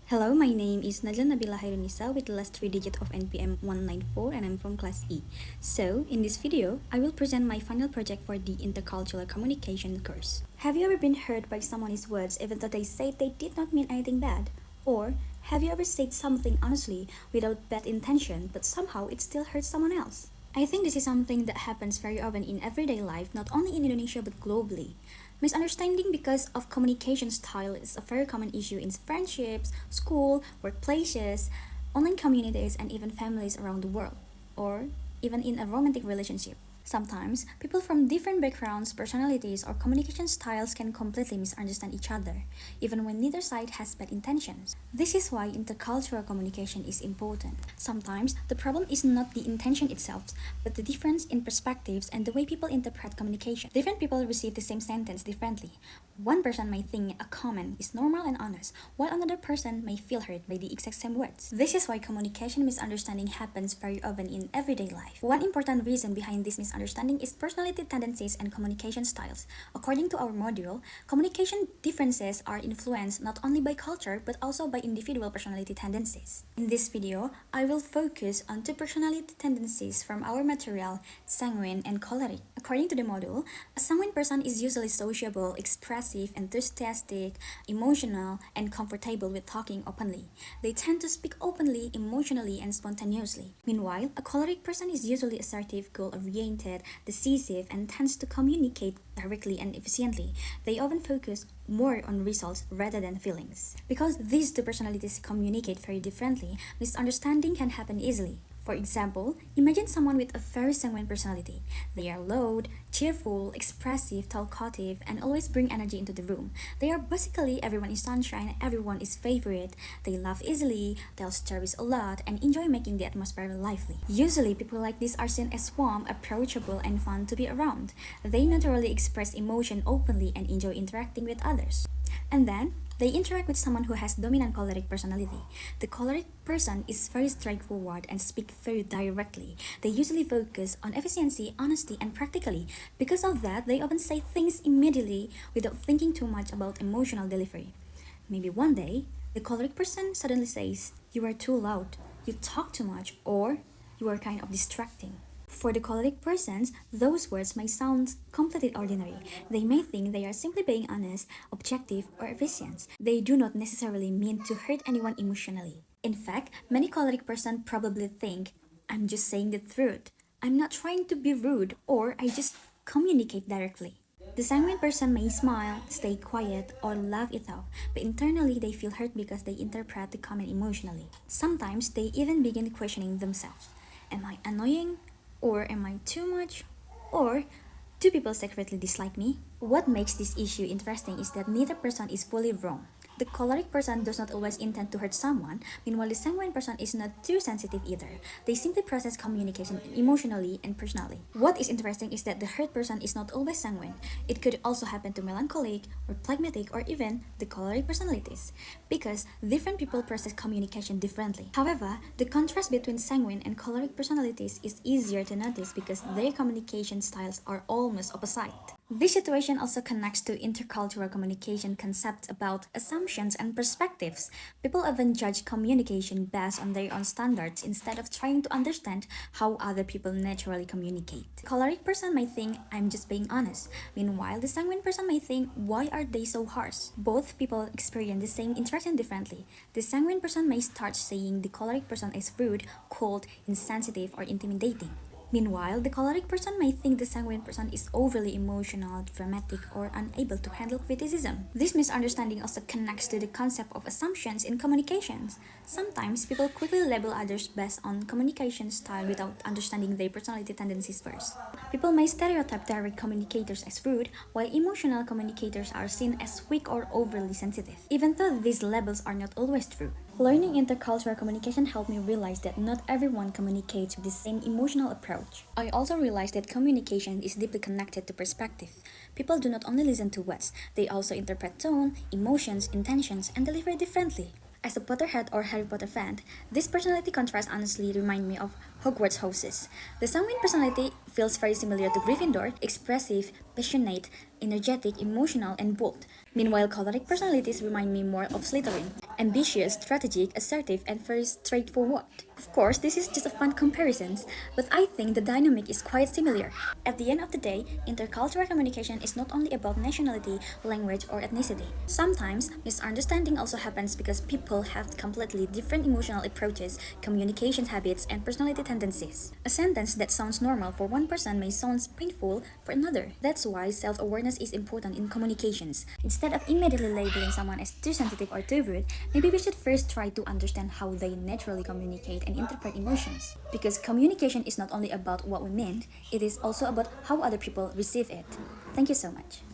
Hello, my name is Najla Nabila Khairunnisa with the last three digits of NPM 194 and I'm from class E. So, in this video, I will present my final project for the Intercultural Communication course. Have you ever been hurt by someone's words even though they said they did not mean anything bad? Or have you ever said something honestly without bad intention but somehow it still hurts someone else? I think this is something that happens very often in everyday life, not only in Indonesia but globally. Misunderstanding because of communication style is a very common issue in friendships, school, workplaces, online communities, and even families around the world, or even in a romantic relationship. Sometimes, people from different backgrounds, personalities, or communication styles can completely misunderstand each other, even when neither side has bad intentions. This is why intercultural communication is important. Sometimes, the problem is not the intention itself, but the difference in perspectives and the way people interpret communication. Different people receive the same sentence differently. One person may think a comment is normal and honest, while another person may feel hurt by the exact same words. This is why communication misunderstanding happens very often in everyday life. One important reason behind this misunderstanding is personality tendencies and communication styles. According to our module, communication differences are influenced not only by culture but also by individual personality tendencies. In this video, I will focus on two personality tendencies from our material, sanguine and choleric. According to the module, a sanguine person is usually sociable, expressive, enthusiastic, emotional, and comfortable with talking openly. They tend to speak openly, emotionally, and spontaneously. Meanwhile, a choleric person is usually assertive, goal-oriented, decisive, and tends to communicate directly and efficiently. They often focus more on results rather than feelings. Because these two personalities communicate very differently, misunderstanding can happen easily. For example, imagine someone with a very sanguine personality. They are loud, cheerful, expressive, talkative, and always bring energy into the room. They are basically everyone is sunshine, everyone is favorite. They laugh easily, tell stories a lot, and enjoy making the atmosphere lively. Usually, people like this are seen as warm, approachable, and fun to be around. They naturally express emotion openly and enjoy interacting with others. And then, they interact with someone who has dominant choleric personality. The choleric person is very straightforward and speak very directly. They usually focus on efficiency, honesty, and practically. Because of that, they often say things immediately without thinking too much about emotional delivery. Maybe one day, the choleric person suddenly says, "You are too loud, you talk too much," or "You are kind of distracting." For the choleric persons, those words may sound completely ordinary. They may think they are simply being honest, objective, or efficient. They do not necessarily mean to hurt anyone emotionally. In fact, many choleric persons probably think, "I'm just saying the truth. I'm not trying to be rude," or "I just communicate directly." The sanguine person may smile, stay quiet, or laugh it off, but internally they feel hurt because they interpret the comment emotionally. Sometimes they even begin questioning themselves. Am I annoying? Or am I too much? Or do people secretly dislike me? What makes this issue interesting is that neither person is fully wrong. The choleric person does not always intend to hurt someone, meanwhile the sanguine person is not too sensitive either. They simply process communication emotionally and personally. What is interesting is that the hurt person is not always sanguine. It could also happen to melancholic or phlegmatic or even the choleric personalities, because different people process communication differently. However, the contrast between sanguine and choleric personalities is easier to notice because their communication styles are almost opposite. This situation also connects to intercultural communication concepts about assumptions and perspectives. People often judge communication based on their own standards instead of trying to understand how other people naturally communicate. The choleric person may think, "I'm just being honest." Meanwhile, the sanguine person may think, "Why are they so harsh?" Both people experience the same interaction differently. The sanguine person may start saying the choleric person is rude, cold, insensitive, or intimidating. Meanwhile, the choleric person may think the sanguine person is overly emotional, dramatic, or unable to handle criticism. This misunderstanding also connects to the concept of assumptions in communications. Sometimes people quickly label others based on communication style without understanding their personality tendencies first. People may stereotype direct communicators as rude, while emotional communicators are seen as weak or overly sensitive, even though these labels are not always true. Learning intercultural communication helped me realize that not everyone communicates with the same emotional approach. I also realized that communication is deeply connected to perspective. People do not only listen to words, they also interpret tone, emotions, intentions, and deliver differently. As a Potterhead or Harry Potter fan, this personality contrast honestly remind me of Hogwarts houses. The sanguine personality feels very similar to Gryffindor, expressive, passionate, energetic, emotional, and bold. Meanwhile, choleric personalities remind me more of Slytherin, ambitious, strategic, assertive, and very straightforward. Of course, this is just a fun comparison, but I think the dynamic is quite similar. At the end of the day, intercultural communication is not only about nationality, language, or ethnicity. Sometimes, misunderstanding also happens because people have completely different emotional approaches, communication habits, and personality tendencies. A sentence that sounds normal for one person may sound painful for another. That's why self-awareness is important in communications. Instead of immediately labeling someone as too sensitive or too rude, maybe we should first try to understand how they naturally communicate and interpret emotions. Because communication is not only about what we mean, it is also about how other people receive it. Thank you so much.